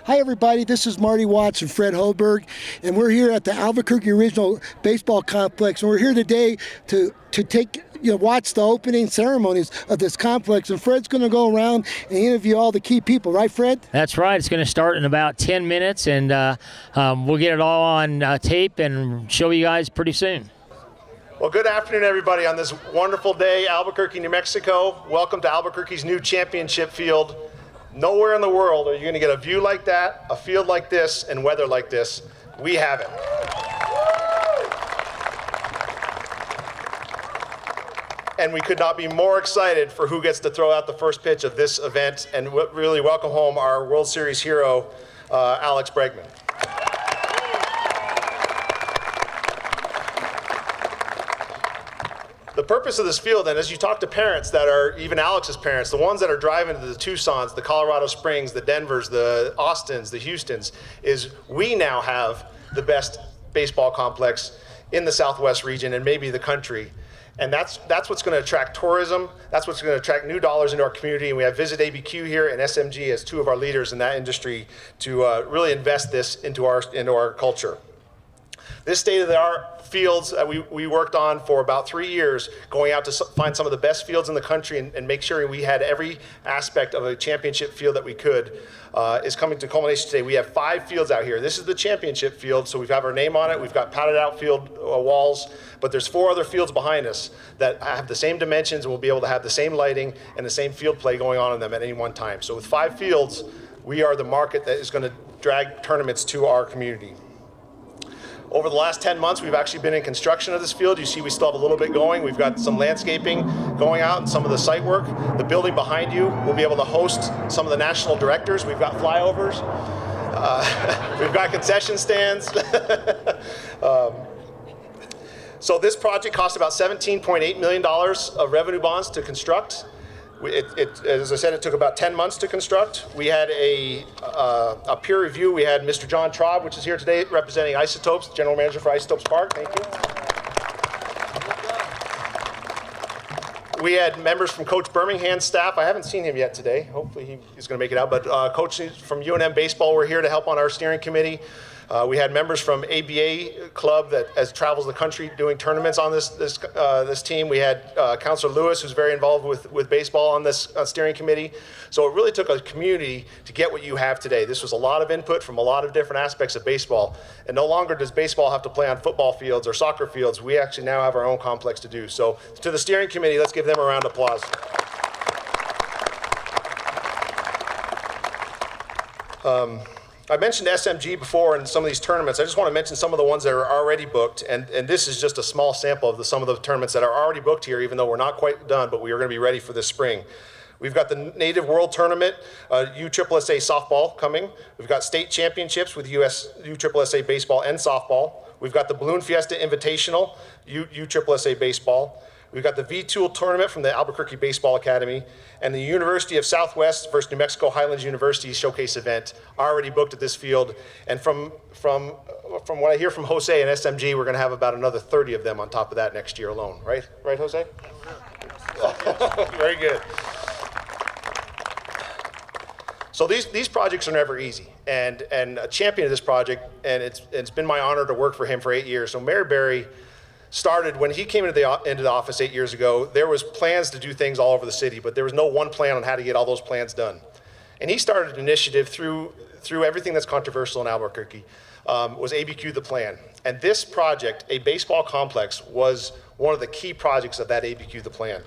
Hi everybody, this is Marty Watts and Fred Hoberg, and we're here at the Albuquerque Regional Baseball Complex, and we're here today to take watch the opening ceremonies of this complex. And Fred's going to go around and interview all the key people, right, Fred? That's right. It's going to start in about 10 minutes, and we'll get it all on tape and show you guys pretty soon. Well, good afternoon, everybody, on this wonderful day, Albuquerque, New Mexico. Welcome to Albuquerque's new championship field. Nowhere in the world are you going to get a view like that, a field like this, and weather like this. We have it. And we could not be more excited for who gets to throw out the first pitch of this event, and really welcome home our World Series hero, Alex Bregman. The purpose of this field, and as you talk to parents that are even Alex's parents, the ones that are driving to the Tucsons, the Colorado Springs, the Denvers, the Austins, the Houstons, is we now have the best baseball complex in the Southwest region and maybe the country. And that's what's going to attract tourism. That's what's going to attract new dollars into our community. And we have Visit ABQ here and SMG as two of our leaders in that industry to really invest this into our culture. This state-of-the-art fields that we worked on for about 3 years, going out to find some of the best fields in the country and make sure we had every aspect of a championship field that we could, is coming to culmination today. We have 5 fields out here. This is the championship field, so we've got our name on it. We've got padded out field walls, but there's 4 other fields behind us that have the same dimensions and will be able to have the same lighting and the same field play going on in them at any one time. So with 5 fields, we are the market that is going to drag tournaments to our community. Over the last 10 months, we've actually been in construction of this field. You see we still have a little bit going. We've got some landscaping going out and some of the site work. The building behind you will be able to host some of the national directors. We've got flyovers. We've got concession stands. So this project cost about $17.8 million of revenue bonds to construct. As I said, it took about 10 months to construct. We had a peer review. We had Mr. John Traub, which is here today, representing Isotopes, General Manager for Isotopes Park. Thank you. We had members from Coach Birmingham's staff. I haven't seen him yet today. Hopefully he's going to make it out. But coaches from UNM Baseball were here to help on our steering committee. We had members from ABA Club that travels the country doing tournaments on this team. We had Councilor Lewis, who's very involved with baseball on this steering committee. So it really took a community to get what you have today. This was a lot of input from a lot of different aspects of baseball. And no longer does baseball have to play on football fields or soccer fields. We actually now have our own complex to do. So to the steering committee, let's give them a round of applause. I mentioned SMG before in some of these tournaments. I just want to mention some of the ones that are already booked, and this is just a small sample of some of the tournaments that are already booked here, even though we're not quite done, but we are going to be ready for this spring. We've got the Native World Tournament, USSSA softball coming. We've got state championships with USSSA baseball and softball. We've got the Balloon Fiesta Invitational, USSSA baseball. We've got the V-Tool tournament from the Albuquerque Baseball Academy, and the University of Southwest versus New Mexico Highlands University showcase event already booked at this field. And from what I hear from Jose and SMG, we're going to have about another 30 of them on top of that next year alone. Right, Jose? Very good. So these projects are never easy, and a champion of this project, and it's been my honor to work for him for 8 years. So Mayor Barry started when he came into the office 8 years ago. There was plans to do things all over the city, but there was no one plan on how to get all those plans done. And he started an initiative through everything that's controversial in Albuquerque, was ABQ the Plan. And this project, a baseball complex, was one of the key projects of that ABQ the Plan.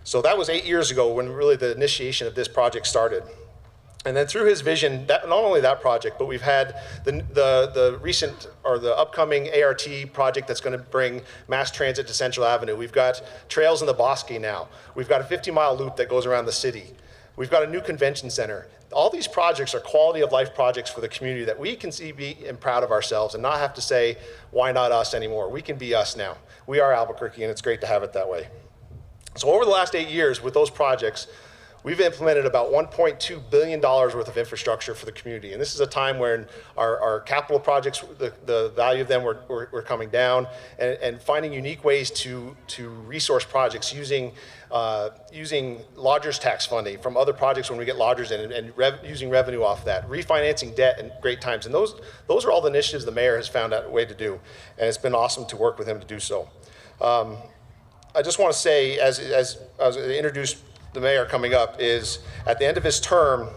So that was 8 years ago when really the initiation of this project started. And then through his vision, not only that project, but we've had the recent or the upcoming ART project that's going to bring mass transit to Central Avenue. We've got trails in the Bosque now. We've got a 50-mile loop that goes around the city. We've got a new convention center. All these projects are quality of life projects for the community that we can be proud of ourselves and not have to say, why not us anymore? We can be us now. We are Albuquerque, and it's great to have it that way. So over the last 8 years with those projects, we've implemented about $1.2 billion worth of infrastructure for the community. And this is a time when our capital projects, the value of them were coming down, and finding unique ways to resource projects using lodgers tax funding from other projects when we get lodgers in, and using revenue off that, refinancing debt in great times. And those are all the initiatives the mayor has found a way to do. And it's been awesome to work with him to do so. I just want to say, as I introduced the mayor coming up, is at the end of his term,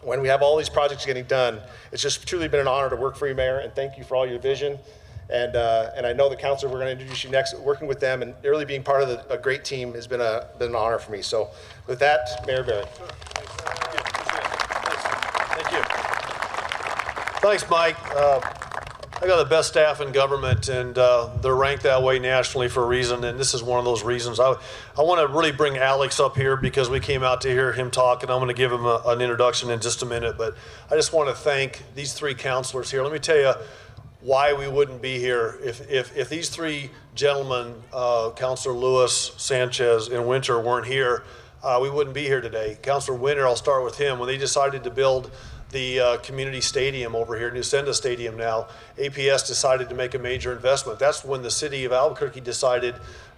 when we have all these projects getting done, it's just truly been an honor to work for you, Mayor, and thank you for all your vision. And I know the councilor, we're going to introduce you next. Working with them and really being part of a great team has been an honor for me. So with that, Mayor Barry. Thank you. Thanks, Mike. I got the best staff in government, and they're ranked that way nationally for a reason, and this is one of those reasons. I want to really bring Alex up here because we came out to hear him talk, and I'm going to give him an introduction in just a minute, but I just want to thank these three councilors here. Let me tell you why we wouldn't be here if these three gentlemen, Councilor Lewis, Sanchez, and Winter, weren't here. We wouldn't be here today. Councilor Winter, I'll start with him. When they decided to build the community stadium over here, Newsenda Stadium now, APS decided to make a major investment. That's when the city of Albuquerque decided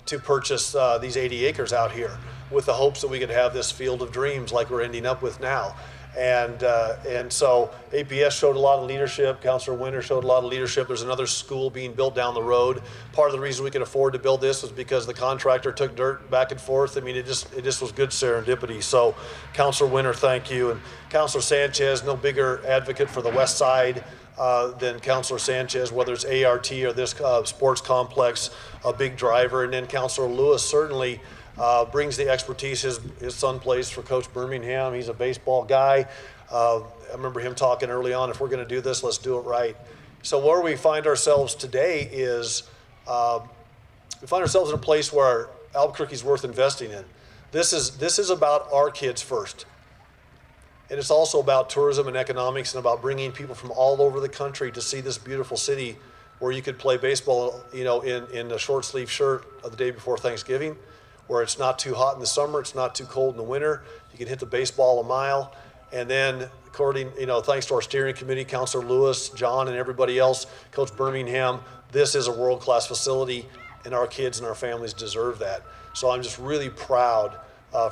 to purchase these 80 acres out here with the hopes that we could have this field of dreams like we're ending up with now. And so APS showed a lot of leadership. Councilor Winter showed a lot of leadership. There's another school being built down the road. Part of the reason we could afford to build this was because the contractor took dirt back and forth. I mean, it just was good serendipity. So Councilor Winter, thank you. And Councilor Sanchez, no bigger advocate for the west side than Councilor Sanchez, whether it's ART or this sports complex, a big driver. And then Councilor Lewis certainly brings the expertise. His son plays for Coach Birmingham. He's a baseball guy. I remember him talking early on, if we're going to do this, let's do it right. So where we find ourselves today is we find ourselves in a place where Albuquerque's worth investing in. This is about our kids first. And it's also about tourism and economics and about bringing people from all over the country to see this beautiful city where you could play baseball, you know, in a short sleeve shirt the day before Thanksgiving, where it's not too hot in the summer, it's not too cold in the winter. You can hit the baseball a mile. And then thanks to our steering committee, Councilor Lewis, John, and everybody else, Coach Birmingham, this is a world-class facility, and our kids and our families deserve that. So I'm just really proud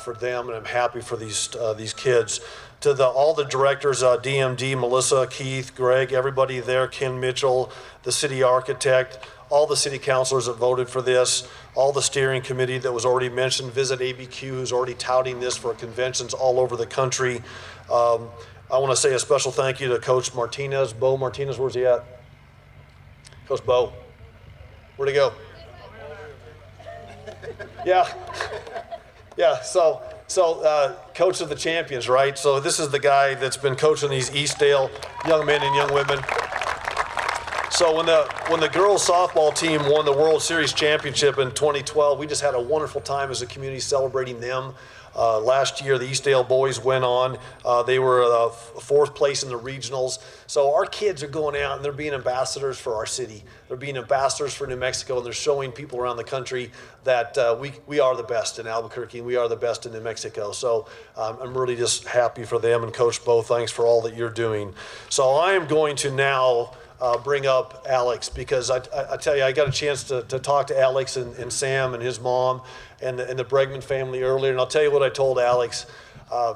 for them, and I'm happy for these kids. To all the directors, DMD, Melissa, Keith, Greg, everybody there, Ken Mitchell, the city architect, all the city councilors that voted for this, all the steering committee that was already mentioned, Visit ABQ, who's already touting this for conventions all over the country. I want to say a special thank you to Coach Martinez, Bo Martinez, where's he at? Coach Bo, where'd he go? Yeah, so coach of the champions, right? So this is the guy that's been coaching these Eastdale young men and young women. So when the girls softball team won the World Series championship in 2012, we just had a wonderful time as a community celebrating them. Last year, the Eastdale boys went on. They were fourth place in the regionals. So our kids are going out and they're being ambassadors for our city. They're being ambassadors for New Mexico, and they're showing people around the country that we are the best in Albuquerque and we are the best in New Mexico. So I'm really just happy for them. And Coach Bo, thanks for all that you're doing. So I am going to now bring up Alex, because I tell you, I got a chance to talk to Alex and Sam and his mom and the Bregman family earlier, and I'll tell you what I told Alex.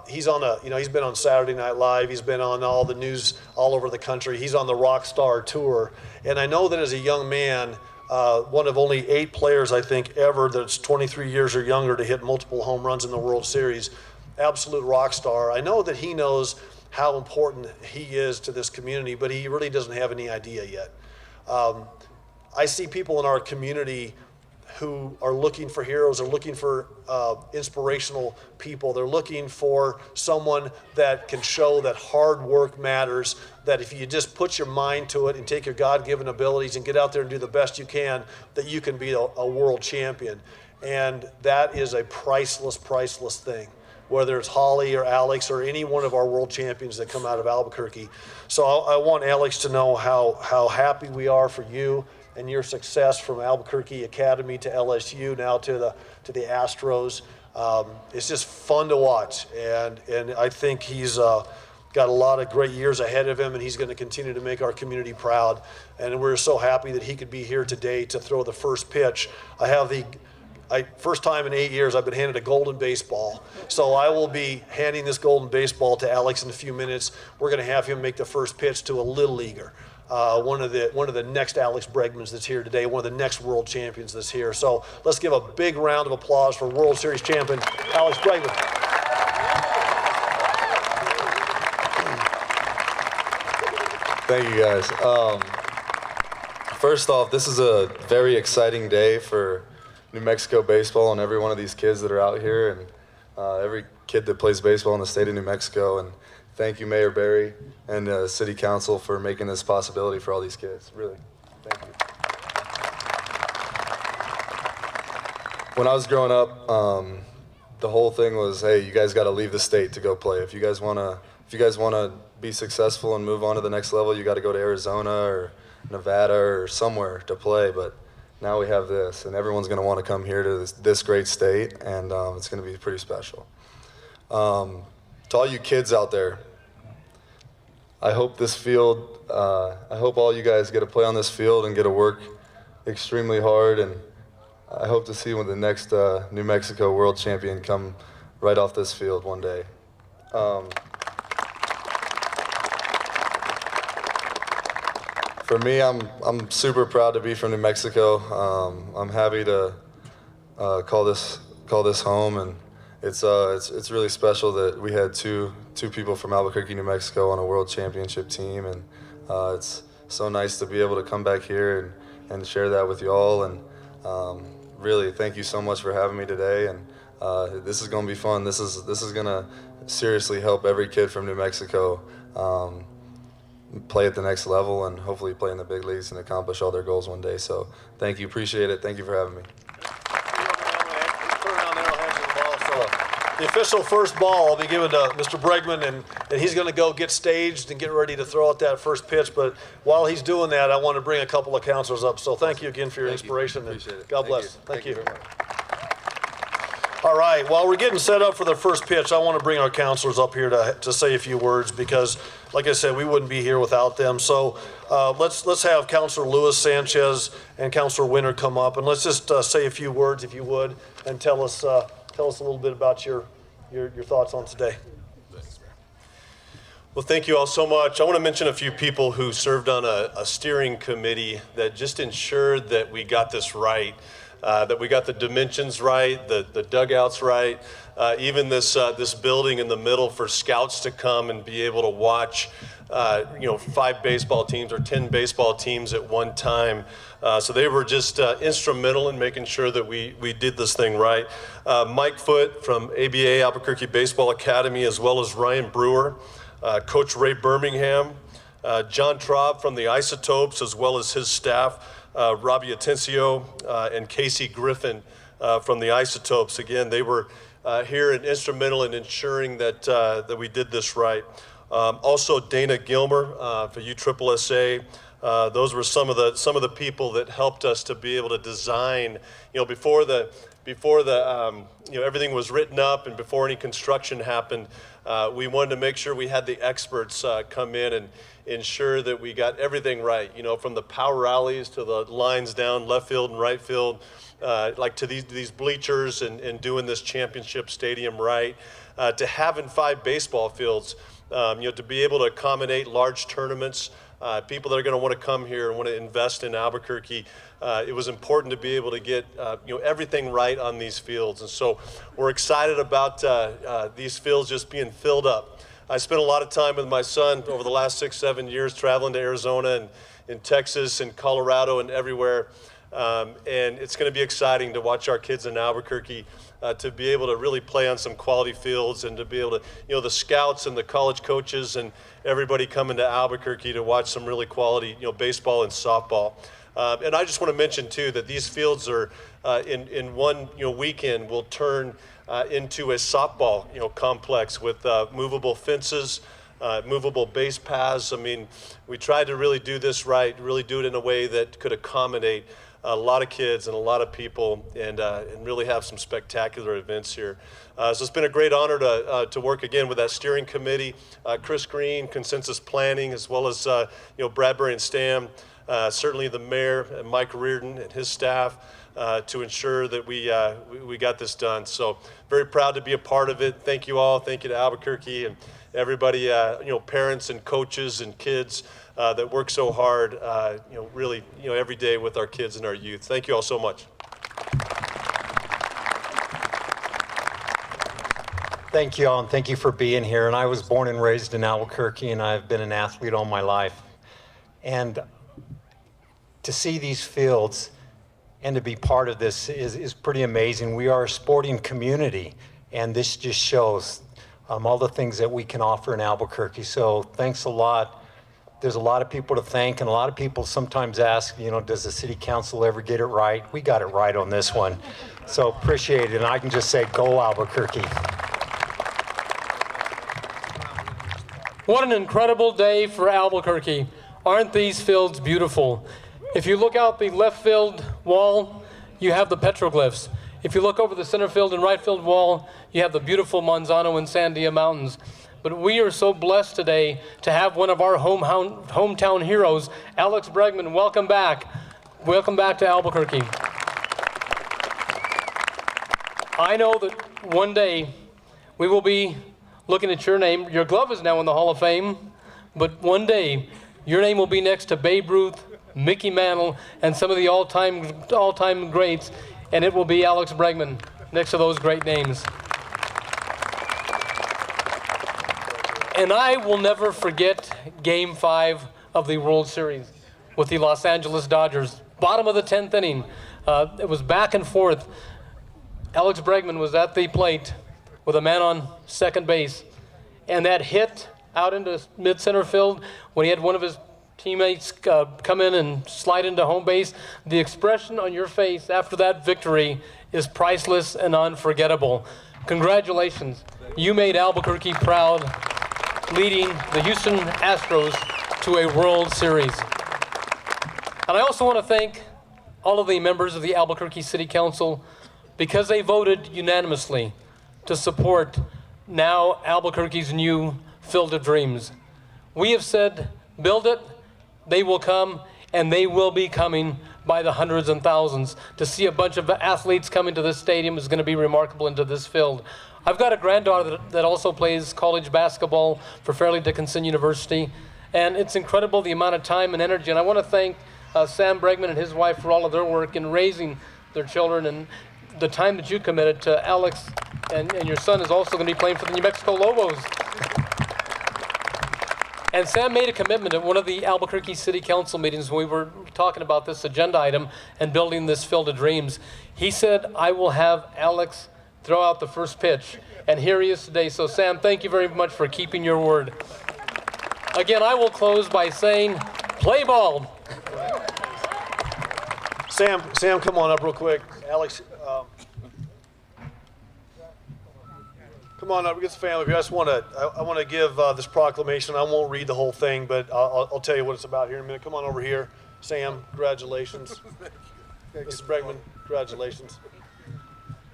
He's been on Saturday Night Live. He's been on all the news all over the country. He's on the Rock Star Tour, and I know that as a young man, one of only 8 players I think ever that's 23 years or younger to hit multiple home runs in the World Series, absolute rock star. I know that he knows how important he is to this community, but he really doesn't have any idea yet. I see people in our community who are looking for heroes, are looking for inspirational people. They're looking for someone that can show that hard work matters, that if you just put your mind to it and take your God-given abilities and get out there and do the best you can, that you can be a world champion. And that is a priceless, priceless thing, whether it's Holly or Alex or any one of our world champions that come out of Albuquerque. So I want Alex to know how happy we are for you and your success from Albuquerque Academy to LSU, now to the Astros. It's just fun to watch, and I think he's got a lot of great years ahead of him, and he's going to continue to make our community proud. And we're so happy that he could be here today to throw the first pitch. First time in 8 years I've been handed a golden baseball. So I will be handing this golden baseball to Alex in a few minutes. We're going to have him make the first pitch to a little leaguer. One of the next Alex Bregmans that's here today, one of the next world champions that's here. So let's give a big round of applause for World Series champion Alex Bregman. Thank you, guys. First off, this is a very exciting day for New Mexico baseball and every one of these kids that are out here, and every kid that plays baseball in the state of New Mexico. And thank you, Mayor Barry and City Council for making this possibility for all these kids. Really, thank you. When I was growing up, the whole thing was, hey, you guys got to leave the state to go play. If you guys wanna be successful and move on to the next level, you got to go to Arizona or Nevada or somewhere to play. But now we have this, and everyone's going to want to come here to this great state, and it's going to be pretty special. To all you kids out there, I hope this field, I hope all you guys get to play on this field and get to work extremely hard, and I hope to see when the next New Mexico world champion come right off this field one day. For me, I'm super proud to be from New Mexico. I'm happy to call this home, and it's really special that we had two people from Albuquerque, New Mexico, on a world championship team, and it's so nice to be able to come back here and share that with you all. And really, thank you so much for having me today. And this is going to be fun. This is going to seriously help every kid from New Mexico play at the next level and hopefully play in the big leagues and accomplish all their goals one day. So thank you, appreciate it. Thank you for having me. The official first ball will be given to Mr. Bregman, and he's going to go get staged and get ready to throw out that first pitch. But while he's doing that, I want to bring a couple of counselors up. So thank you again for your inspiration. Appreciate it. God bless. Thank you very much. All right, while we're getting set up for the first pitch, I want to bring our counselors up here to say a few words because, like I said, we wouldn't be here without them. So let's have Councilor Luis Sanchez and Councilor Winter come up, and let's just say a few words, if you would, and tell us a little bit about your thoughts on today. Well, thank you all so much. I want to mention a few people who served on a steering committee that just ensured that we got this right. That we got the dimensions right, the dugouts right, even this building in the middle for scouts to come and be able to watch, 5 baseball teams or 10 baseball teams at one time. So they were just instrumental in making sure that we did this thing right. Mike Foote from ABA Albuquerque Baseball Academy, as well as Ryan Brewer, Coach Ray Birmingham, John Traub from the Isotopes, as well as his staff. Robbie Atencio and Casey Griffin from the Isotopes. Again, they were here and instrumental in ensuring that we did this right. Also, Dana Gilmer for USSSA. Those were some of the people that helped us to be able to design. Before everything was written up and before any construction happened, we wanted to make sure we had the experts come in and ensure that we got everything right, from the power alleys to the lines down left field and right field, like to these bleachers and doing this championship stadium right, to having 5 baseball fields, to be able to accommodate large tournaments, people that are going to want to come here and want to invest in Albuquerque. It was important to be able to get everything right on these fields. And so we're excited about these fields just being filled up. I spent a lot of time with my son over the last 6-7 years traveling to Arizona and in Texas and Colorado and everywhere. And it's going to be exciting to watch our kids in Albuquerque to be able to really play on some quality fields and to be able to, the scouts and the college coaches and everybody coming to Albuquerque to watch some really quality, baseball and softball. And I just want to mention too that these fields are in one weekend will turn into a softball complex with movable fences, movable base paths. I mean, we tried to really do this right, really do it in a way that could accommodate a lot of kids and a lot of people, and really have some spectacular events here. So it's been a great honor to work again with that steering committee, Chris Green, consensus planning, as well as Bradbury and Stam, certainly the mayor, Mike Reardon and his staff, to ensure that we got this done. So very proud to be a part of it. Thank you all. Thank you to Albuquerque and everybody, parents and coaches and kids that work so hard, really, every day with our kids and our youth. Thank you all so much. Thank you all, and thank you for being here. And I was born and raised in Albuquerque, and I've been an athlete all my life. And to see these fields and to be part of this is pretty amazing. We are a sporting community, and this just shows all the things that we can offer in Albuquerque. So thanks a lot. There's a lot of people to thank, and a lot of people sometimes ask, does the city council ever get it right? We got it right on this one. So appreciate it, and I can just say, go Albuquerque. What an incredible day for Albuquerque. Aren't these fields beautiful? If you look out the left field wall, you have the petroglyphs. If you look over the center field and right field wall, you have the beautiful Manzano and Sandia Mountains. But we are so blessed today to have one of our hometown heroes, Alex Bregman. Welcome back. Welcome back to Albuquerque. I know that one day we will be looking at your name. Your glove is now in the Hall of Fame, but one day your name will be next to Babe Ruth, Mickey Mantle, and some of the all-time greats, and it will be Alex Bregman next to those great names. And I will never forget Game 5 of the World Series with the Los Angeles Dodgers. Bottom of the 10th inning. It was back and forth. Alex Bregman was at the plate with a man on second base. And that hit out into mid-center field when he had one of his teammates come in and slide into home base, the expression on your face after that victory is priceless and unforgettable. Congratulations. You made Albuquerque proud, leading the Houston Astros to a World Series. And I also want to thank all of the members of the Albuquerque City Council because they voted unanimously to support now Albuquerque's new Field of Dreams. We have said, build it, they will come, and they will be coming by the hundreds and thousands. To see a bunch of athletes coming to this stadium is going to be remarkable into this field. I've got a granddaughter that also plays college basketball for Fairleigh Dickinson University, and it's incredible the amount of time and energy. And I want to thank Sam Bregman and his wife for all of their work in raising their children and the time that you committed to Alex, and your son is also going to be playing for the New Mexico Lobos. And Sam made a commitment at one of the Albuquerque City Council meetings when we were talking about this agenda item and building this Field of Dreams. He said, I will have Alex throw out the first pitch. And here he is today. So Sam, thank you very much for keeping your word. Again, I will close by saying, play ball. Sam, come on up real quick. Alex, come on up. We get the family here. I want to give this proclamation. I won't read the whole thing, but I'll tell you what it's about here in a minute. Come on over here. Sam, congratulations. Mrs. Bregman, congratulations.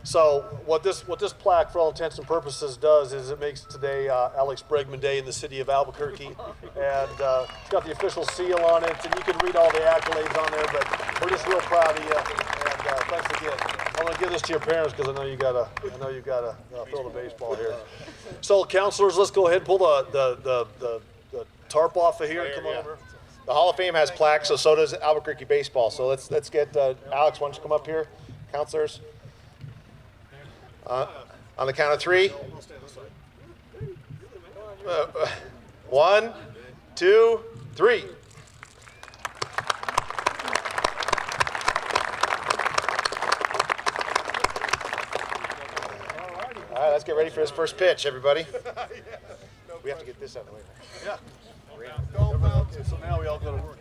So what this plaque, for all intents and purposes, does is it makes today Alex Bregman Day in the city of Albuquerque, and it's got the official seal on it, and you can read all the accolades on there. But we're just real proud of you, and thanks again. I'm going to give this to your parents because I know you gotta throw the baseball here. So, councilors, let's go ahead and pull the tarp off of here. Come on over. The Hall of Fame has plaques, so does Albuquerque baseball. So let's get Alex. Why don't you come up here, councilors? On the count of three. 1, 2, 3. All right, let's get ready for this first pitch, everybody. We have to get this out of the way. Yeah. Okay, so now we all go to work.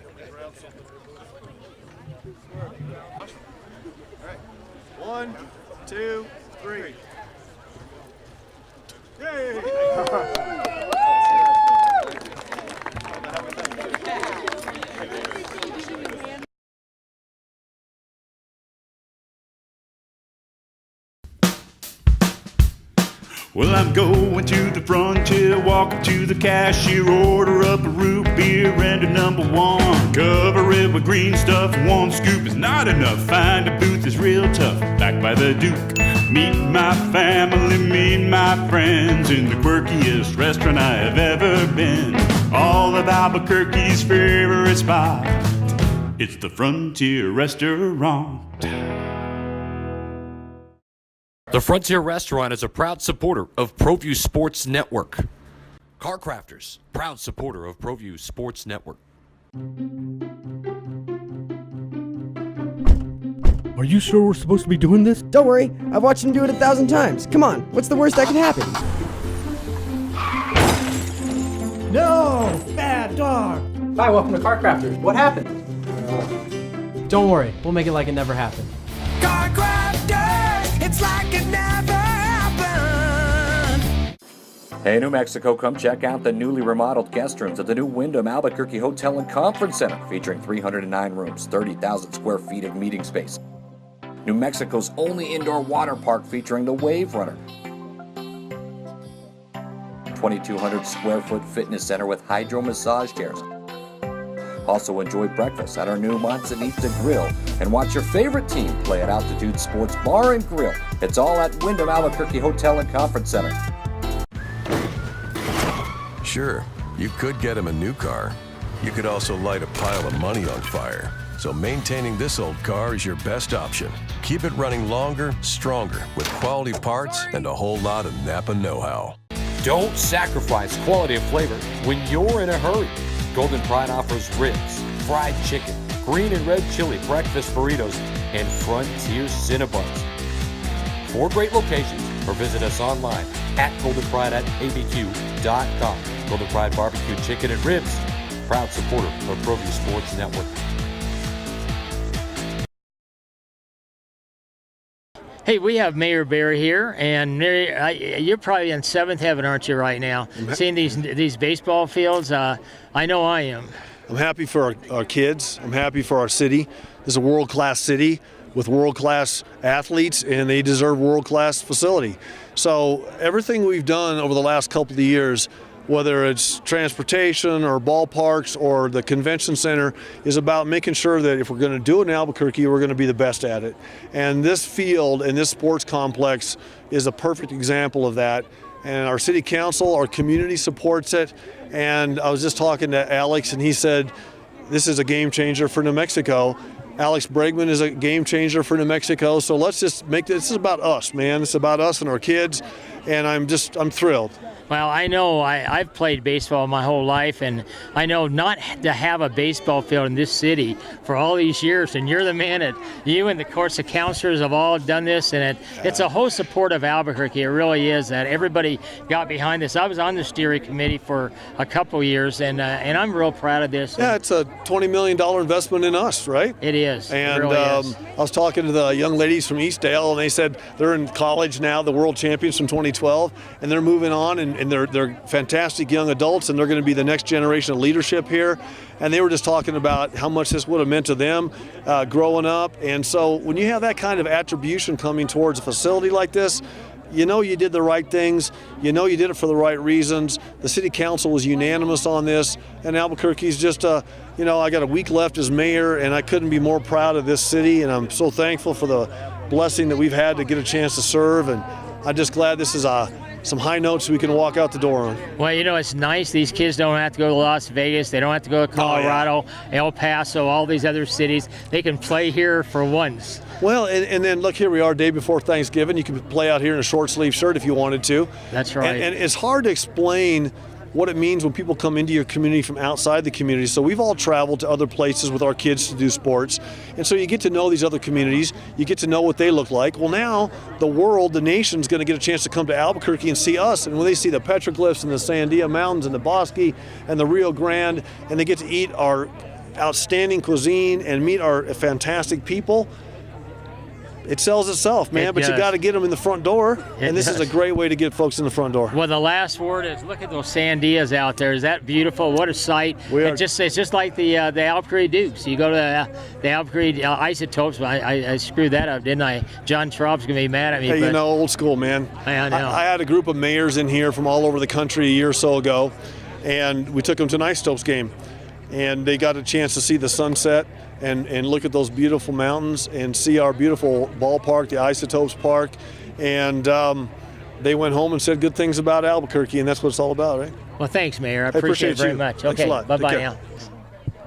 All right. 1, 2, 3. Yay! Well, I'm going to the frontier, walk up to the cashier, order up a root beer and a number one. Cover it with green stuff, one scoop is not enough. Find a booth is real tough, back by the Duke. Meet my family, meet my friends in the quirkiest restaurant I have ever been. All of Albuquerque's favorite spot, it's the Frontier Restaurant. The Frontier Restaurant is a proud supporter of ProView Sports Network. Car Crafters, proud supporter of ProView Sports Network. Are you sure we're supposed to be doing this? Don't worry, I've watched him do it 1,000 times. Come on, what's the worst that can happen? No! Bad dog! Hi, welcome to Car Crafters. What happened? Don't worry, we'll make it like it never happened. Car Crafters, it's like it never happened. Hey, New Mexico, come check out the newly remodeled guest rooms at the new Wyndham Albuquerque Hotel and Conference Center, featuring 309 rooms, 30,000 square feet of meeting space. New Mexico's only indoor water park featuring the Wave Runner. 2,200 square foot fitness center with hydro massage chairs. Also enjoy breakfast at our new Manzanita Grill and watch your favorite team play at Altitude Sports Bar and Grill. It's all at Wyndham Albuquerque Hotel and Conference Center. Sure, you could get him a new car. You could also light a pile of money on fire. So maintaining this old car is your best option. Keep it running longer, stronger, with quality parts and a whole lot of Napa know-how. Don't sacrifice quality and flavor when you're in a hurry. Golden Pride offers ribs, fried chicken, green and red chili breakfast burritos, and Frontier Cinnabons. 4 great locations, or visit us online at goldenpride@abq.com. Golden Pride Barbecue Chicken and Ribs, proud supporter of ProView Sports Network. Hey, we have Mayor Barry here, and Mary, you're probably in seventh heaven, aren't you, right now? Seeing these baseball fields, I know I am. I'm happy for our kids. I'm happy for our city. This is a world-class city with world-class athletes, and they deserve world-class facility. So everything we've done over the last couple of years, whether it's transportation or ballparks or the convention center, is about making sure that if we're going to do it in Albuquerque, we're going to be the best at it. And this field and this sports complex is a perfect example of that. And our city council, our community supports it. And I was just talking to Alex, and he said, this is a game changer for New Mexico. Alex Bregman is a game changer for New Mexico. So let's just make this is about us, man. It's about us and our kids. And I'm thrilled. Well, I know I've played baseball my whole life, and I know not to have a baseball field in this city for all these years, and you're the man that you and the course of counselors have all done this, and it's a whole support of Albuquerque. It really is that everybody got behind this. I was on the steering committee for a couple years, and I'm real proud of this. Yeah, it's a $20 million investment in us, right? It is. And it really is. I was talking to the young ladies from Eastdale, and they said they're in college now, the world champions from 2012, and they're moving on, and they're fantastic young adults, and they're going to be the next generation of leadership here. And they were just talking about how much this would have meant to them growing up. And so when you have that kind of attribution coming towards a facility like this, you know you did the right things. You know you did it for the right reasons. The city council was unanimous on this, and Albuquerque's just I got a week left as mayor, and I couldn't be more proud of this city, and I'm so thankful for the blessing that we've had to get a chance to serve, and I'm just glad this is some high notes we can walk out the door on. Well, it's nice. These kids don't have to go to Las Vegas. They don't have to go to Colorado, El Paso, all these other cities. They can play here for once. Well, and then look, here we are day before Thanksgiving. You can play out here in a short sleeve shirt if you wanted to. That's right. And it's hard to explain what it means when people come into your community from outside the community. So we've all traveled to other places with our kids to do sports. And so you get to know these other communities. You get to know what they look like. Well, now the world, the nation's going to get a chance to come to Albuquerque and see us. And when they see the petroglyphs and the Sandia Mountains and the Bosque and the Rio Grande, and they get to eat our outstanding cuisine and meet our fantastic people, it sells itself, man. But you got to get them in the front door, and this is a great way to get folks in the front door. Well, the last word is look at those sandias out there. Is that beautiful? What a sight! It's just like the Albuquerque Dukes. You go to the Albuquerque Isotopes. I screwed that up, didn't I? John Traub's gonna be mad at me. Hey, but old school, man. I know. I had a group of mayors in here from all over the country a year or so ago, and we took them to an Isotopes game, and they got a chance to see the sunset and look at those beautiful mountains and see our beautiful ballpark, the Isotopes Park, and they went home and said good things about Albuquerque, and that's what it's all about, right? Well, thanks, Mayor. I appreciate it very much. Thanks Okay, a lot. bye-bye Take care. now.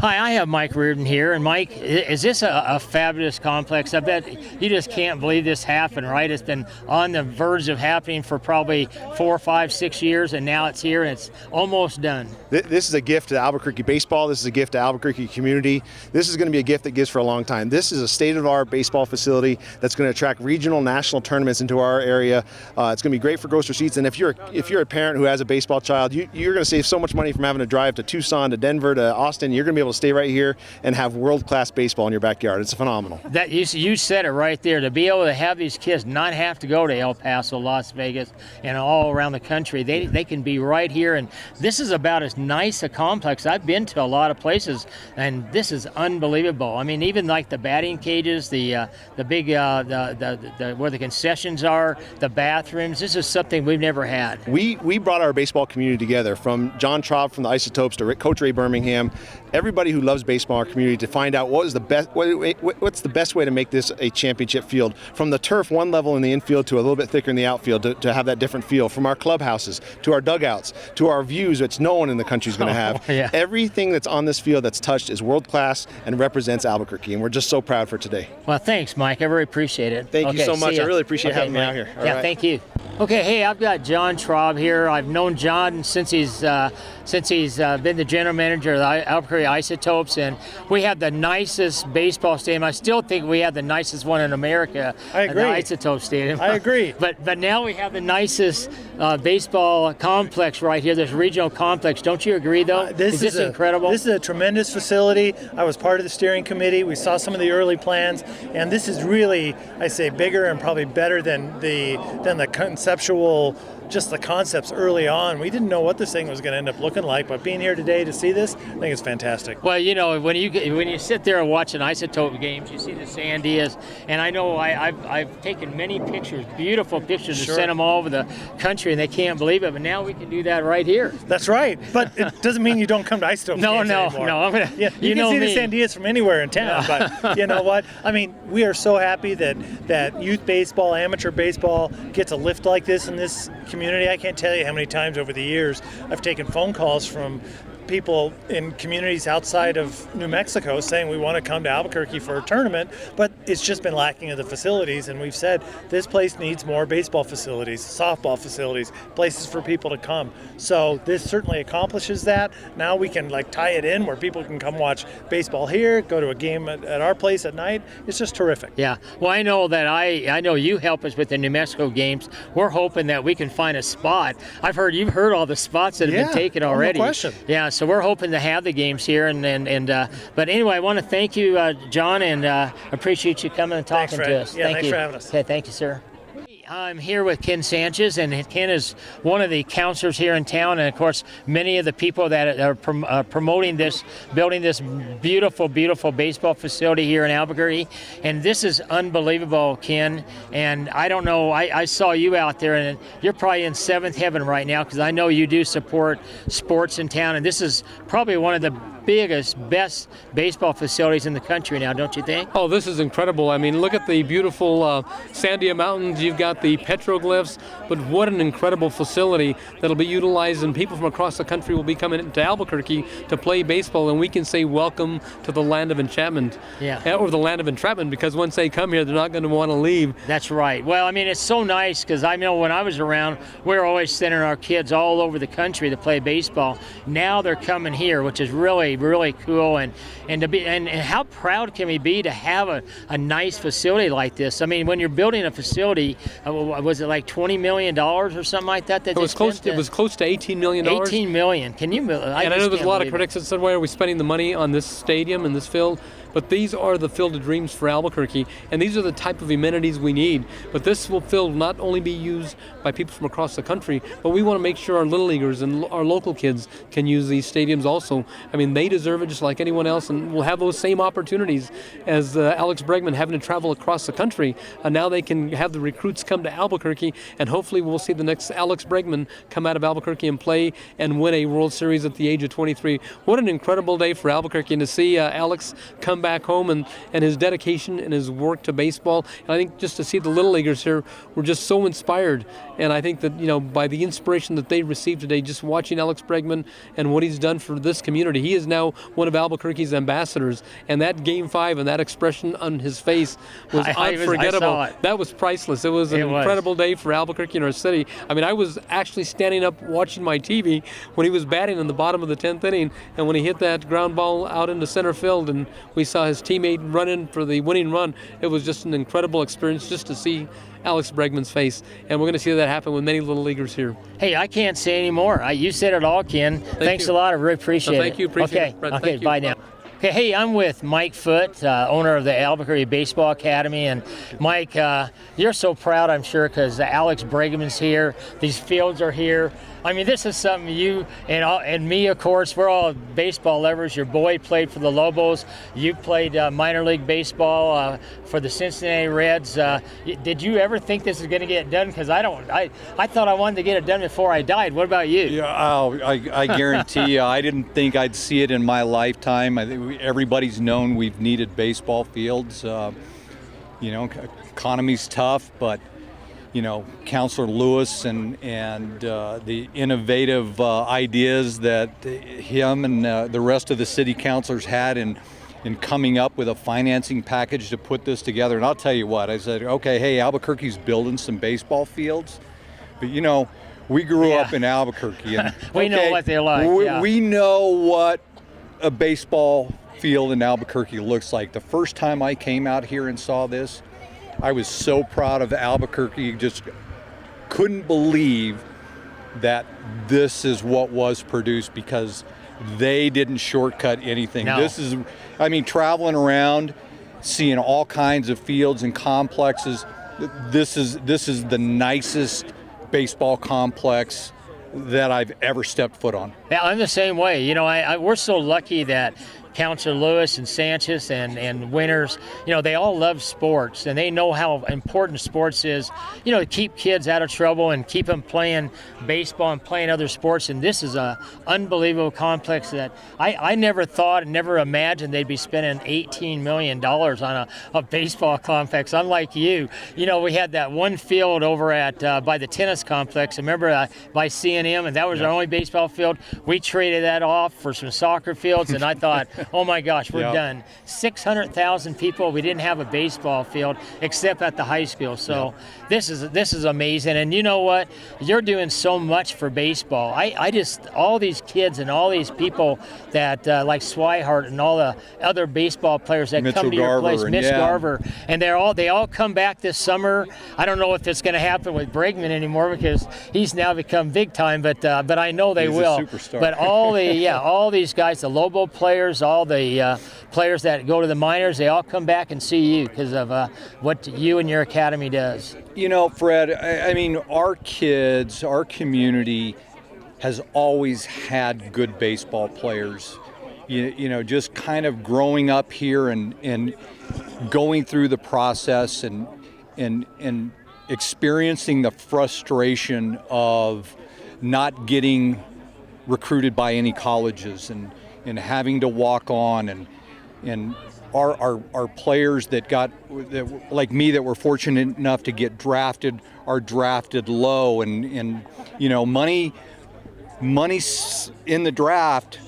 Hi, I have Mike Reardon here, and Mike, is this a fabulous complex? I bet you just can't believe this happened, right? It's been on the verge of happening for probably 4, 5, 6 years, and now it's here and it's almost done. This is a gift to Albuquerque baseball. This is a gift to Albuquerque community. This is going to be a gift that gives for a long time. This is a state-of-the-art baseball facility that's going to attract regional, national tournaments into our area. It's going to be great for gross receipts, and if you're a parent who has a baseball child, you're going to save so much money from having to drive to Tucson, to Denver, to Austin. You're going to be able to stay right here and have world-class baseball in your backyard. It's phenomenal. That you said it right there. To be able to have these kids not have to go to El Paso, Las Vegas, and all around the country, they can be right here. And this is about as nice a complex. I've been to a lot of places, and this is unbelievable. I mean, even like the batting cages, the big where the concessions are, the bathrooms. This is something we've never had. We brought our baseball community together, from John Traub from the Isotopes to Coach Ray Birmingham, everybody who loves baseball in our community, to find out what's the best way to make this a championship field. From the turf one level in the infield to a little bit thicker in the outfield to have that different feel. From our clubhouses to our dugouts to our views, which no one in the country is going to have. Yeah. Everything that's on this field that's touched is world class and represents Albuquerque, and we're just so proud for today. Well, thanks, Mike. I really apappreciate it. Thank you so much. I really appreciate having me Mike. out here. All yeah, right. thank you. Okay, hey, I've got John Traub here. I've known John since he's been the general manager of the Albuquerque Isotopes, and we have the nicest baseball stadium. I still think we have the nicest one in America. I agree. The Isotope Stadium. I agree. But now we have the nicest baseball complex right here. This regional complex. Don't you agree, though? Is this incredible? This is a tremendous facility. I was part of the steering committee. We saw some of the early plans, and this is really, I say, bigger and probably better than the conceptual. Just the concepts early on. We didn't know what this thing was going to end up looking like, but being here today to see this, I think it's fantastic. Well, you know, when you sit there and watch an Isotope games, you see the sandias, and I know I've taken many pictures, beautiful pictures, Sure. and sent them all over the country, and they can't believe it. But now we can do that right here. That's right, but it doesn't mean you don't come to Isotope games anymore. No. I'm gonna. Yeah, you can see the sandias from anywhere in town, but you know what? I mean, we are so happy that youth baseball, amateur baseball gets a lift like this in this community. I can't tell you how many times over the years I've taken phone calls from people in communities outside of New Mexico saying we want to come to Albuquerque for a tournament, but it's just been lacking of the facilities, and we've said this place needs more baseball facilities, softball facilities, places for people to come. So this certainly accomplishes that. Now we can tie it in where people can come watch baseball here, go to a game at our place at night. It's just terrific. Yeah. Well, I know that I know you help us with the New Mexico games. We're hoping that we can find a spot. You've heard all the spots that have been taken already. No question. Yeah. So we're hoping to have the games here, but anyway, I want to thank you, John, and appreciate you coming and talking to us. Yeah, thank thanks you. for having us. Okay, thank you, sir. I'm here with Ken Sanchez, and Ken is one of the counselors here in town, and of course many of the people that are promoting this, building this beautiful, beautiful baseball facility here in Albuquerque. And this is unbelievable, Ken. And I don't know, I saw you out there, and you're probably in seventh heaven right now, because I know you do support sports in town, and this is probably one of the biggest, best baseball facilities in the country now, don't you think? Oh, this is incredible. I mean, look at the beautiful Sandia Mountains. You've got the petroglyphs, but what an incredible facility that'll be utilized, and people from across the country will be coming to Albuquerque to play baseball, and we can say welcome to the land of enchantment. Yeah. Or the land of entrapment, because once they come here, they're not going to want to leave. That's right. Well, I mean, it's so nice, because I know when I was around, we were always sending our kids all over the country to play baseball. Now they're coming here, which is really really cool. And how proud can we be to have a nice facility like this? I mean, when you're building a facility, was it like $20 million or something like that? It was close to $18 million. $18 million. Can you? I know there's a lot of critics that said, "Why are we spending the money on this stadium and this field?" But these are the Field of Dreams for Albuquerque, and these are the type of amenities we need. But this field will not only be used by people from across the country, but we want to make sure our little leaguers and our local kids can use these stadiums also. I mean, they deserve it just like anyone else, and will have those same opportunities as Alex Bregman having to travel across the country. And now they can have the recruits come to Albuquerque, and hopefully we'll see the next Alex Bregman come out of Albuquerque and play and win a World Series at the age of 23. What an incredible day for Albuquerque, and to see Alex come back home and his dedication and his work to baseball. And I think just to see the little leaguers here, we're just so inspired. And I think that, by the inspiration that they received today, just watching Alex Bregman and what he's done for this community, he is now one of Albuquerque's ambassadors. And that Game 5 and that expression on his face was unforgettable. I saw it. That was priceless. It was an incredible day for Albuquerque and our city. I mean, I was actually standing up watching my TV when he was batting in the bottom of the 10th inning, and when he hit that ground ball out into center field, and we saw his teammate run in for the winning run. It was just an incredible experience just to see Alex Bregman's face, and we're going to see that happen with many little leaguers here. Hey, I can't say any more. You said it all, Ken. Thanks a lot. I really appreciate it. Thank you. Appreciate it, Brett. Okay, Thank you. bye now. Okay, hey, I'm with Mike Foote, owner of the Albuquerque Baseball Academy. And Mike, you're so proud, I'm sure, because Alex Bregman's here. These fields are here. I mean, this is something you and me, of course, we're all baseball lovers. Your boy played for the Lobos. You played minor league baseball for the Cincinnati Reds. Did you ever think this was going to get done? Because I thought I wanted to get it done before I died. What about you? Yeah, I guarantee you, I didn't think I'd see it in my lifetime. I think everybody's known we've needed baseball fields. Economy's tough, but Councilor Lewis and the innovative ideas that him and the rest of the city councilors had in coming up with a financing package to put this together. And I'll tell you what, I said, okay, hey, Albuquerque's building some baseball fields, but we grew up in Albuquerque, and we know what they're like. We know what a baseball field in Albuquerque looks like. The first time I came out here and saw this, I was so proud of Albuquerque, just couldn't believe that this is what was produced, because they didn't shortcut anything. No. This is, traveling around, seeing all kinds of fields and complexes. This is the nicest baseball complex that I've ever stepped foot on. Yeah, I'm the same way. We're so lucky that Councilor Lewis and Sanchez and Winters, they all love sports, and they know how important sports is, to keep kids out of trouble and keep them playing baseball and playing other sports. And this is a unbelievable complex that I never thought and never imagined they'd be spending $18 million on a baseball complex. Unlike you, we had that one field over at by the tennis complex. Remember by C&M, and that was our only baseball field. We traded that off for some soccer fields, and I thought, oh my gosh, we're done. 600,000 people. We didn't have a baseball field except at the high school. So this is amazing. And you know what? You're doing so much for baseball. I just, all these kids and all these people that like Swihart and all the other baseball players that come to your place, Mitch Garver, and they all come back this summer. I don't know if it's going to happen with Bregman anymore because he's now become big time, but I know they will. He's a superstar. But all these guys, the Lobo players, all the players that go to the minors, they all come back and see you because of what you and your academy does. Fred, our kids, our community has always had good baseball players. Just kind of growing up here and going through the process and experiencing the frustration of not getting recruited by any colleges and having to walk on and our players that like me that were fortunate enough to get drafted are drafted low and money in the draft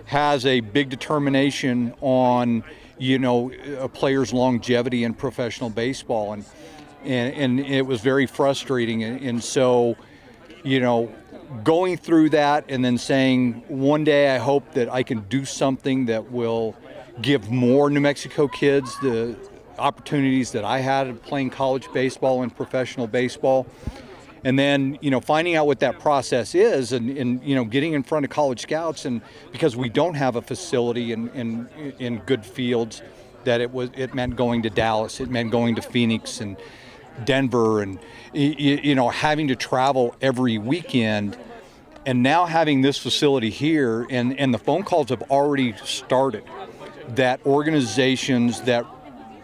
has a big determination on a player's longevity in professional baseball and it was very frustrating and so going through that and then saying, one day I hope that I can do something that will give more New Mexico kids the opportunities that I had playing college baseball and professional baseball. And then, finding out what that process is and getting in front of college scouts, and because we don't have a facility in good fields, that it meant going to Dallas, it meant going to Phoenix and Denver, and having to travel every weekend. And now having this facility here, and the phone calls have already started, that organizations that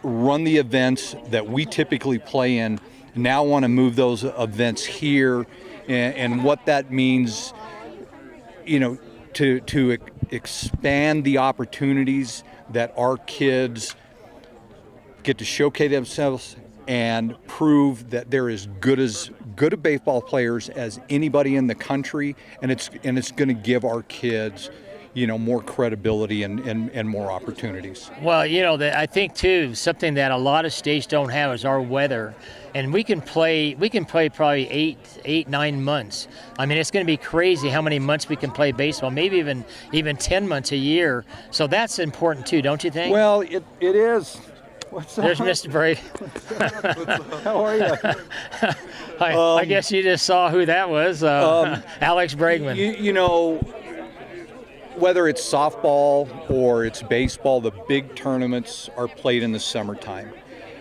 run the events that we typically play in now want to move those events here, and what that means, to expand the opportunities that our kids get to showcase themselves and prove that they're as good a baseball players as anybody in the country, and it's going to give our kids more credibility and more opportunities. Well, I think too, something that a lot of states don't have is our weather. And we can play probably 9 months. I mean, it's going to be crazy how many months we can play baseball, maybe even 10 months a year. So that's important too, don't you think? Well, it is. What's up? There's Mr. Brady. How are you? I guess you just saw who that was, Alex Bregman. Whether it's softball or it's baseball, the big tournaments are played in the summertime.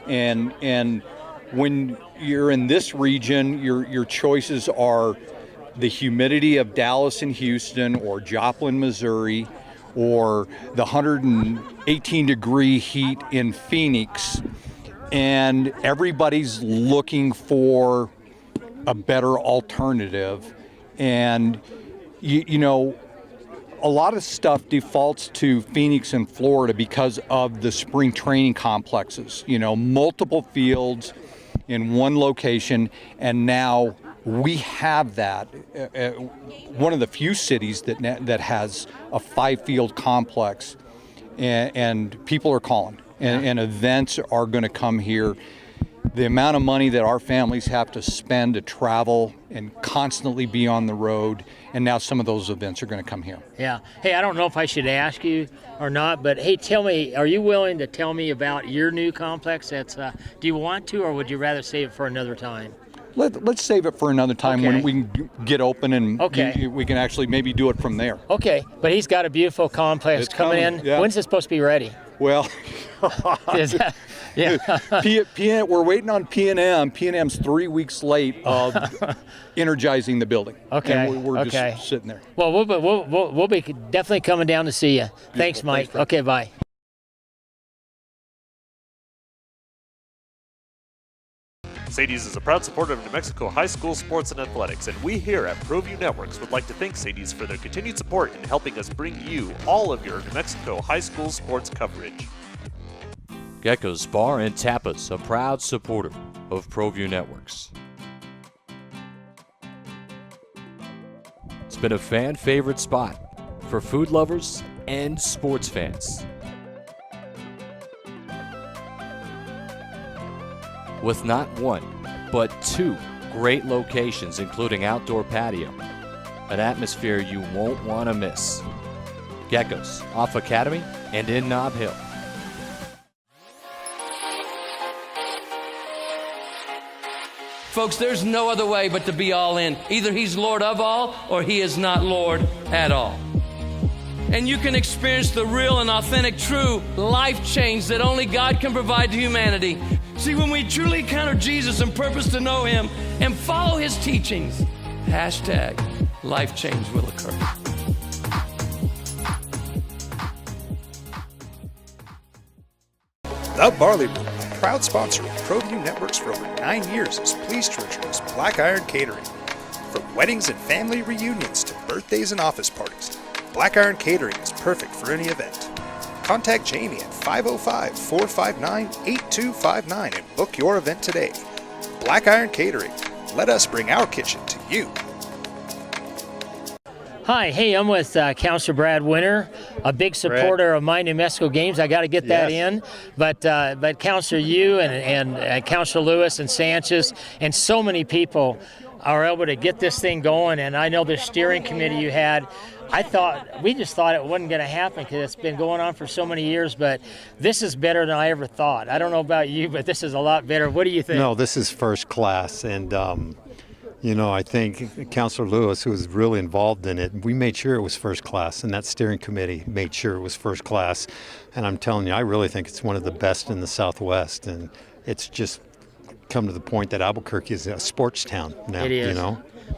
And when you're in this region, your choices are the humidity of Dallas and Houston, or Joplin, Missouri, or the 118-degree heat in Phoenix. And everybody's looking for a better alternative. And, a lot of stuff defaults to Phoenix and Florida because of the spring training complexes, multiple fields in one location, and now we have that. One of the few cities that has a 5-field complex, and people are calling, and events are going to come here. The amount of money that our families have to spend to travel and constantly be on the road, and now some of those events are going to come here. Yeah. Hey, I don't know if I should ask you or not, but hey, tell me, are you willing to tell me about your new complex? Do you want to, or would you rather save it for another time? Let's save it for another time, Okay. when we can get open and we can actually maybe do it from there. Okay, but he's got a beautiful complex It's coming coming, in. yeah. When's it supposed to be ready? Well, yeah. We're waiting on P&M. P&M's 3 weeks late of energizing the building. Okay. And we're okay. just sitting there. Well, we'll be definitely coming down to see you. Thanks, Mike. Thanks, okay, bye. Sadie's is a proud supporter of New Mexico high school sports and athletics, and we here at ProView Networks would like to thank Sadie's for their continued support in helping us bring you all of your New Mexico high school sports coverage. Gecko's Bar and Tapas, a proud supporter of ProView Networks. It's been a fan favorite spot for food lovers and sports fans. With not one, but 2 great locations, including outdoor patio, an atmosphere you won't want to miss. Gecko's, off Academy and in Nob Hill. Folks, there's no other way but to be all in. Either he's Lord of all, or he is not Lord at all. And you can experience the real and authentic, true life change that only God can provide to humanity. See, when we truly encounter Jesus and purpose to know him and follow his teachings, #life change will occur. The Barley Room, a proud sponsor of ProView Networks for over 9 years, is pleased to introduce Black Iron Catering. From weddings and family reunions to birthdays and office parties, Black Iron Catering is perfect for any event. Contact Jamie at 505-459-8259 and book your event today. Black Iron Catering. Let us bring our kitchen to you. Hi, hey, I'm with Councilor Brad Winter, a big supporter of my New Mexico games. I got to get that in. But Councilor, you and Councilor Lewis and Sanchez and so many people are able to get this thing going. And I know the steering committee you had, we just thought it wasn't going to happen because it's been going on for so many years, but this is better than I ever thought. I don't know about you, but this is a lot better. What do you think? No, this is first class, and I think Councilor Lewis, who was really involved in it, we made sure it was first class, and that steering committee made sure it was first class. And I'm telling you, I really think it's one of the best in the Southwest, and it's just come to the point that Albuquerque is a sports town now. It is.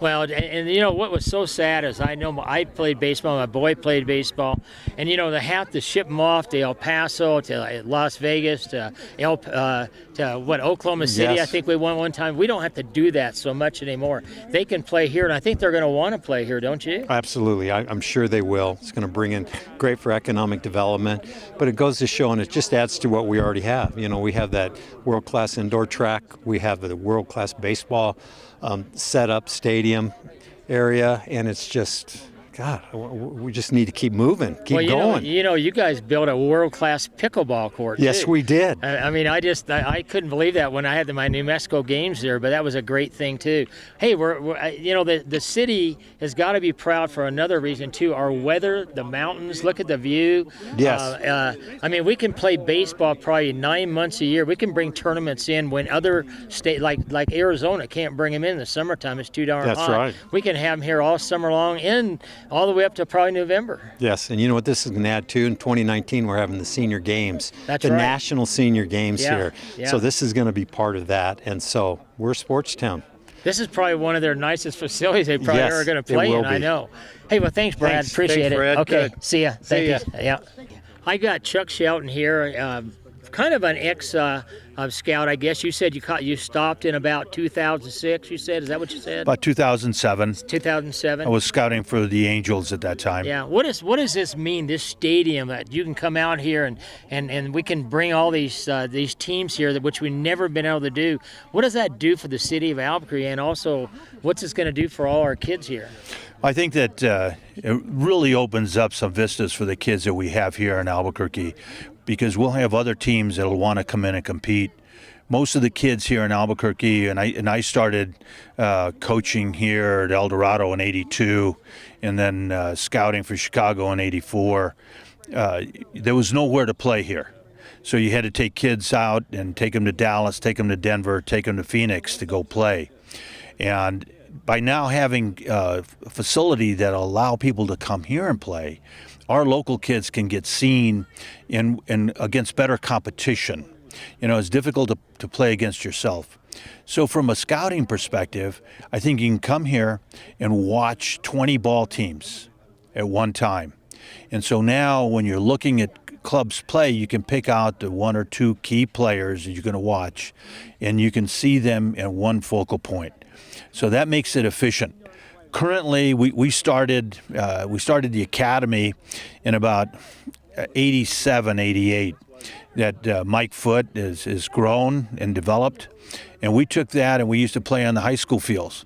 Well, and what was so sad is I played baseball, my boy played baseball, and they have to ship them off to El Paso, to Las Vegas, to Oklahoma City. Yes. I think we won one time. We don't have to do that so much anymore. They can play here, and I think they're going to want to play here, don't you? Absolutely. I'm sure they will. It's going to bring in great for economic development, but it goes to show, and it just adds to what we already have. We have that world-class indoor track. We have the world-class baseball set-up stadium area, and it's just, God, we just need to keep moving, keep going. You guys built a world-class pickleball court, Yes, too. we did. I couldn't believe that when I had my New Mexico games there, but that was a great thing, too. Hey, the city has got to be proud for another reason, too. Our weather, the mountains, look at the view. Yes. We can play baseball probably 9 months a year. We can bring tournaments in when other states, like Arizona, can't bring them in the summertime. It's too darn hot. That's right. We can have them here all summer long and all the way up to probably November. Yes, and you know what this is going to add to? In 2019, we're having the senior games. That's the right. national senior games here. Yeah. So this is going to be part of that, and so we're a sports town. This is probably one of their nicest facilities they probably Yes, are going to it play will in, I be. know. Hey, well, thanks, Brad. Thanks. Appreciate Thanks, it. Brad. Okay, Good. see ya. See ya. Yeah. I got Chuck Shelton here, kind of an ex-scout, I guess. You said you stopped in about 2006, you said? Is that what you said? About 2007. 2007? I was scouting for the Angels at that time. Yeah. What does this mean, this stadium, that you can come out here and we can bring all these teams here, which we've never been able to do? What does that do for the city of Albuquerque, and also what's this going to do for all our kids here? I think that it really opens up some vistas for the kids that we have here in Albuquerque, because we'll have other teams that'll want to come in and compete. Most of the kids here in Albuquerque, and I started coaching here at El Dorado in '82, and then scouting for Chicago in '84. There was nowhere to play here. So you had to take kids out and take them to Dallas, take them to Denver, take them to Phoenix to go play. And by now having a facility that allow people to come here and play, our local kids can get seen in against better competition. It's difficult to play against yourself. So from a scouting perspective, I think you can come here and watch 20 ball teams at one time. And so now when you're looking at clubs play, you can pick out the one or two key players that you're going to watch, and you can see them at one focal point. So that makes it efficient. Currently, we started the academy in about 87, 88. That Mike Foote is grown and developed, and we took that and we used to play on the high school fields.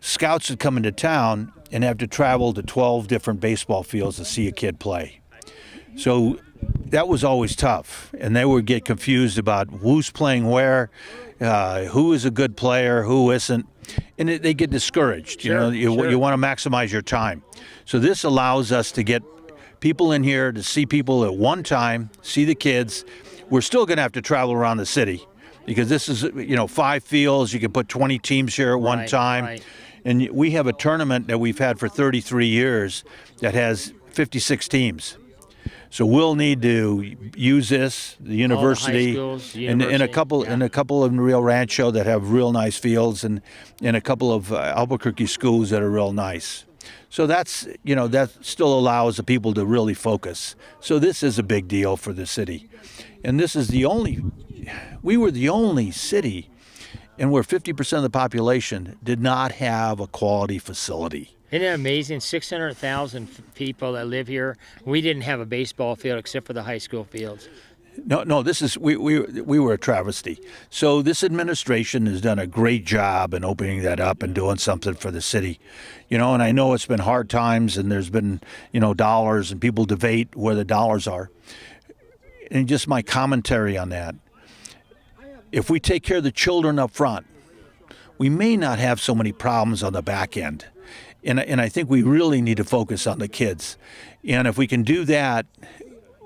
Scouts would come into town and have to travel to 12 different baseball fields to see a kid play. So that was always tough, and they would get confused about who's playing where, who is a good player, who isn't, and they get discouraged. Sure. You want to maximize your time. So this allows us to get people in here to see people at one time, see the kids. We're still going to have to travel around the city because this is 5 fields. You can put 20 teams here at one time. Right. And we have a tournament that we've had for 33 years that has 56 teams. So we'll need to use this, the university, schools, and a couple of Rio Rancho that have real nice fields, and a couple of Albuquerque schools that are real nice. So that still allows the people to really focus. So this is a big deal for the city, and we were the only city, and where 50% of the population did not have a quality facility. Isn't it amazing? 600,000 people that live here. We didn't have a baseball field except for the high school fields. No. This is we were a travesty. So this administration has done a great job in opening that up and doing something for the city, And I know it's been hard times, and there's been dollars, and people debate where the dollars are. And just my commentary on that: if we take care of the children up front, we may not have so many problems on the back end. And I think we really need to focus on the kids. And if we can do that,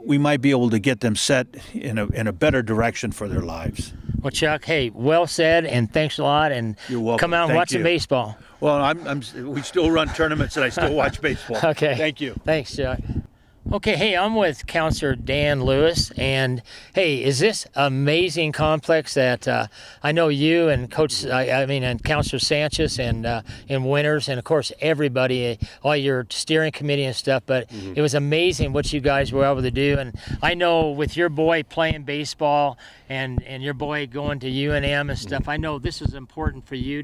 we might be able to get them set in a better direction for their lives. Well, Chuck, hey, well said, and thanks a lot. And you're welcome. Come out and Thank watch you. some baseball. Well, we still run tournaments, and I still watch baseball. Okay. Thank you. Thanks, Chuck. Okay, hey, I'm with Councilor Dan Lewis, and hey, is this amazing complex that I know you and Coach, and Councilor Sanchez and Winters, and of course everybody, all your steering committee and stuff. But it was amazing what you guys were able to do, and I know with your boy playing baseball and your boy going to UNM and stuff, I know this is important for you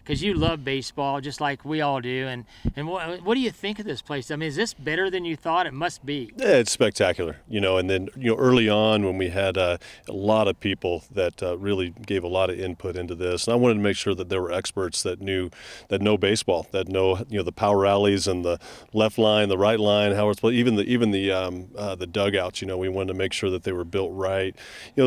because you love baseball just like we all do. And what do you think of this place? I mean, is this better than you thought? It must be. Yeah, it's spectacular, and then early on when we had a lot of people that really gave a lot of input into this, and I wanted to make sure that there were experts that know baseball, that know the power alleys and the left line, the right line, how it's played, even the dugouts. We wanted to make sure that they were built right,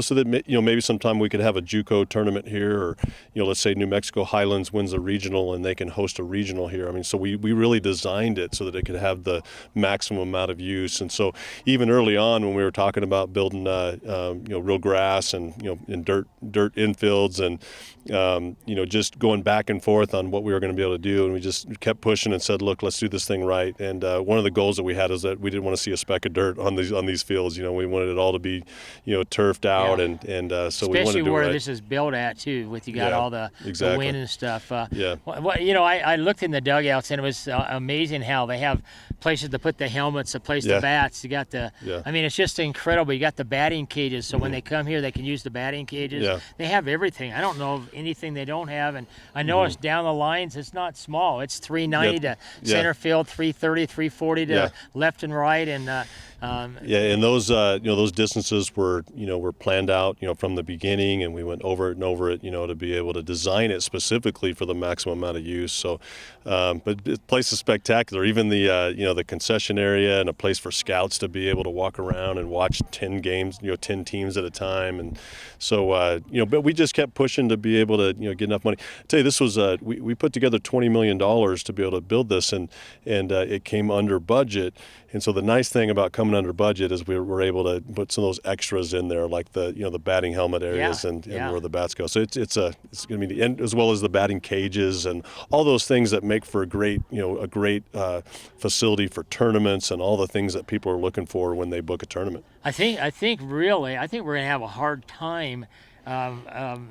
so that maybe sometime we could have a JUCO tournament here, or let's say New Mexico Highlands wins a regional and they can host a regional here. I mean, so we really designed it so that it could have the maximum amount of use. And so even early on when we were talking about building real grass and in dirt infields and just going back and forth on what we were going to be able to do, and we just kept pushing and said, look, let's do this thing right. And one of the goals that we had is that we didn't want to see a speck of dirt on these fields. We wanted it all to be turfed out, and so especially we wanted to do where right. this is built at too, with you got all the wind and stuff. I looked in the dugouts, and it was amazing how they have places to put the helmets, a place to bats. You got I mean, it's just incredible. You got the batting cages, so when they come here, they can use the batting cages. Yeah. They have everything. I don't know of anything they don't have, and I know it's down the lines. It's not small. It's 390 to center field, 330, 340 to left and right, and and those distances were planned out from the beginning, and we went over it and over it to be able to design it specifically for the maximum amount of use. So, but the place is spectacular. Even the concession area and a place for scouts to be able to walk around and watch 10 games, 10 teams at a time, and so but we just kept pushing to be able to get enough money. I tell you, this was we put together $20 million to be able to build this, and it came under budget. And so the nice thing about coming under budget is we were able to put some of those extras in there, like the batting helmet areas and where the bats go. So it's going to be the end, as well as the batting cages and all those things that make for a great facility for tournaments and all the things that people are looking for when they book a tournament. I think we're going to have a hard time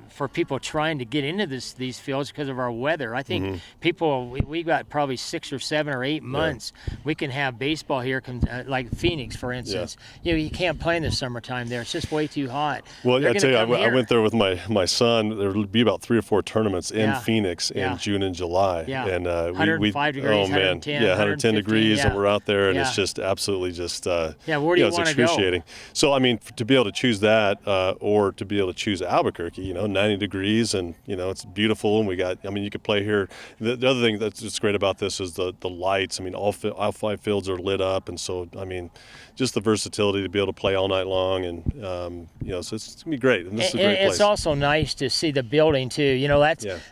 for people trying to get into these fields because of our weather. I think we got probably 6 or 7 or 8 months we can have baseball here, like Phoenix, for instance. You can't play in the summertime there. It's just way too hot. Well, I tell you, I went there with my son. There would be about 3 or 4 tournaments in Phoenix in June and July. Yeah. And 105 degrees, 110, 110 degrees, and we're out there, and it's just absolutely just where do you want to go? excruciating. So I mean, to be able to choose that, or to be able to choose Albuquerque, 90 degrees, and it's beautiful, and you could play here. The other thing that's great about this is the lights. I mean, all 5 fields are lit up, and so I mean, just the versatility to be able to play all night long, and so it's gonna be great. And this is a great place. It's also nice to see the building too.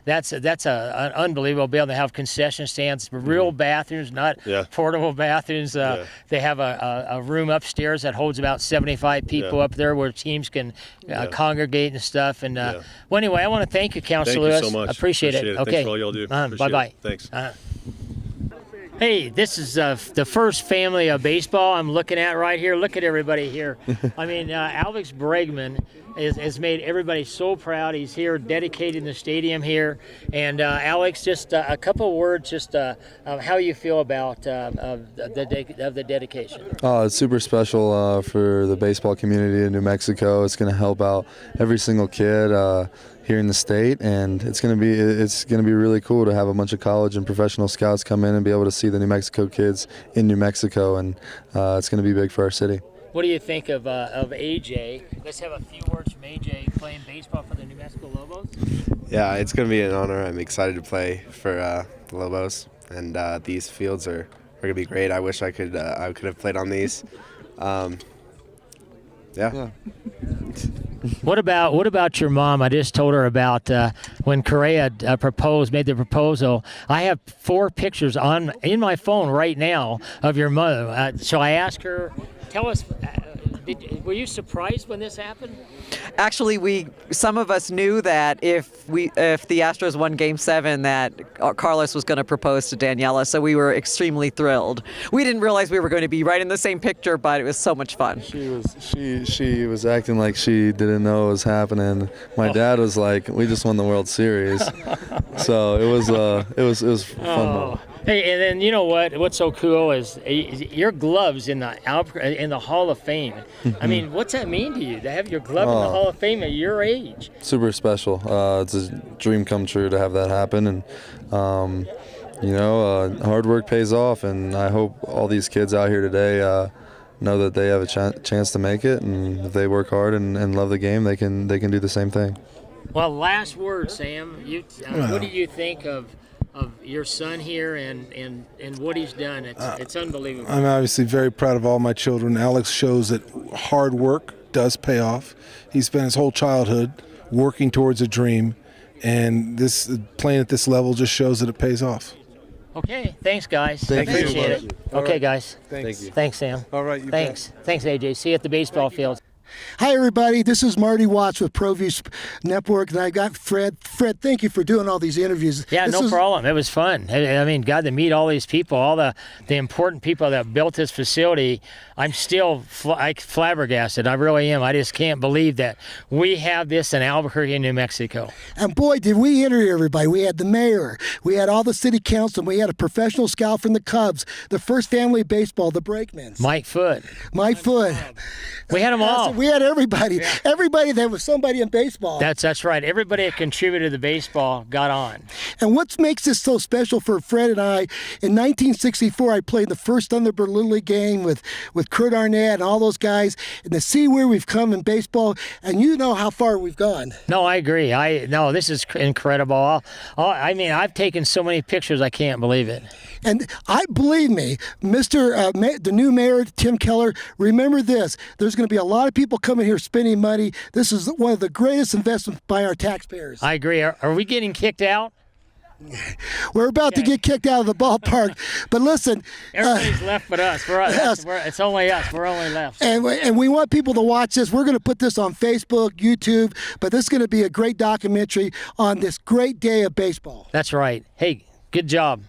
That's an unbelievable building. They have concession stands, real bathrooms, not portable bathrooms. They have a room upstairs that holds about 75 people up there, where teams can congregate and stuff. And well, anyway, I want to thank you, Councilor Lewis. Thank you so much. Appreciate it. Okay. Thanks for all y'all do. Bye-bye. It. Thanks. Hey, this is the first family of baseball I'm looking at right here. Look at everybody here. I mean, Alex Bregman has made everybody so proud. He's here dedicating the stadium here. And Alex, just a couple of words, just how you feel about the dedication. It's super special for the baseball community in New Mexico. It's going to help out every single kid here in the state, and it's going to be really cool to have a bunch of college and professional scouts come in and be able to see the New Mexico kids in New Mexico, and it's going to be big for our city. What do you think of AJ? Let's have a few words from AJ playing baseball for the New Mexico Lobos. Yeah, it's going to be an honor. I'm excited to play for the Lobos, and these fields are going to be great. I wish I could have played on these. Yeah. What about your mom? I just told her about when Correa made the proposal. I have 4 pictures in my phone right now of your mother. So I asked her, tell us, were you surprised when this happened? Actually, some of us knew that if the Astros won Game 7, that Carlos was going to propose to Daniela, so we were extremely thrilled. We didn't realize we were going to be right in the same picture, but it was so much fun. She was acting like she didn't know what was happening. My dad was like, "We just won the World Series," so it was fun. Oh. Hey, and then you know what? What's so cool is your gloves in the Hall of Fame. I mean, what's that mean to you to have your glove in the Hall of Fame at your age? Super special. It's a dream come true to have that happen, and hard work pays off. And I hope all these kids out here today know that they have a chance to make it, and if they work hard and love the game, they can do the same thing. Well, last word, Sam. What do you think of your son here and what he's done? It's unbelievable. I'm obviously very proud of all my children. Alex shows that hard work does pay off. He spent his whole childhood working towards a dream, and this playing at this level just shows that it pays off. Okay, thanks, guys. Thank you. Appreciate it. All Okay, right. guys. Thanks. Thanks, Sam. All right, you Thanks. Thanks, AJ. See you at the baseball field. Hi, everybody. This is Marty Watts with ProView Network, and I got Fred. Fred, thank you for doing all these interviews. Yeah, no problem. It was fun. I mean, got to meet all these people, all the important people that built this facility. I'm still flabbergasted. I really am. I just can't believe that we have this in Albuquerque, New Mexico. And boy, did we interview everybody. We had the mayor, we had all the city council, we had a professional scout from the Cubs, the First Family Baseball, the Bregmans. Mike Foote. We had them all. We had everybody. Yeah. Everybody that was somebody in baseball. That's right. Everybody that contributed to baseball got on. And what makes this so special for Fred and I, in 1964, I played the first Thunderbird Little League game with Kurt Arnett and all those guys, and to see where we've come in baseball, and you know how far we've gone. No, I agree. This is incredible. I've taken so many pictures, I can't believe it. And believe me, the new mayor, Tim Keller, remember this. There's going to be a lot of people coming here spending money. This is one of the greatest investments by our taxpayers. I agree. Are we getting kicked out? We're about to get kicked out of the ballpark. But listen. Everybody's left but us. It's only us. We're only left. And we want people to watch this. We're going to put this on Facebook, YouTube, but this is going to be a great documentary on this great day of baseball. That's right. Hey, good job.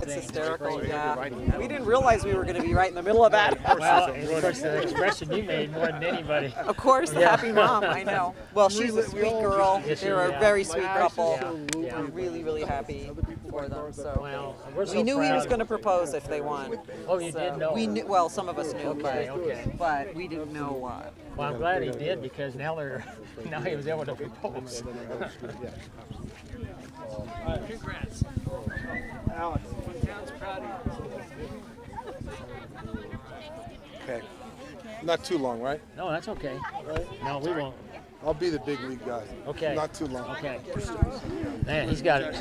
It's hysterical, yeah. We didn't realize we were going to be right in the middle of that. Well, of course, the expression you made more than anybody. Of course, the happy mom, I know. Well, she's a sweet girl. They're a very sweet couple. We're really, really happy for them. So we knew he was going to propose if they won. Oh, you did know? Well, some of us knew, okay. but we didn't know why. Well, I'm glad he did, because now he was able to propose. Congrats. Alex. Okay. Not too long, right? No, that's okay. Right? No, we won't. I'll be the big league guy. Okay. Not too long. Okay. Man, he's got it.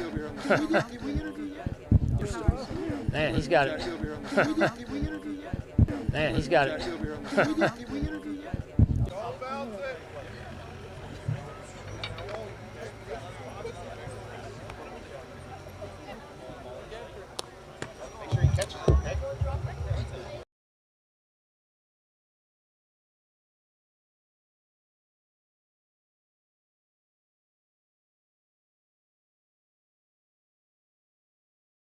Man, he's got it. Man, he's got it.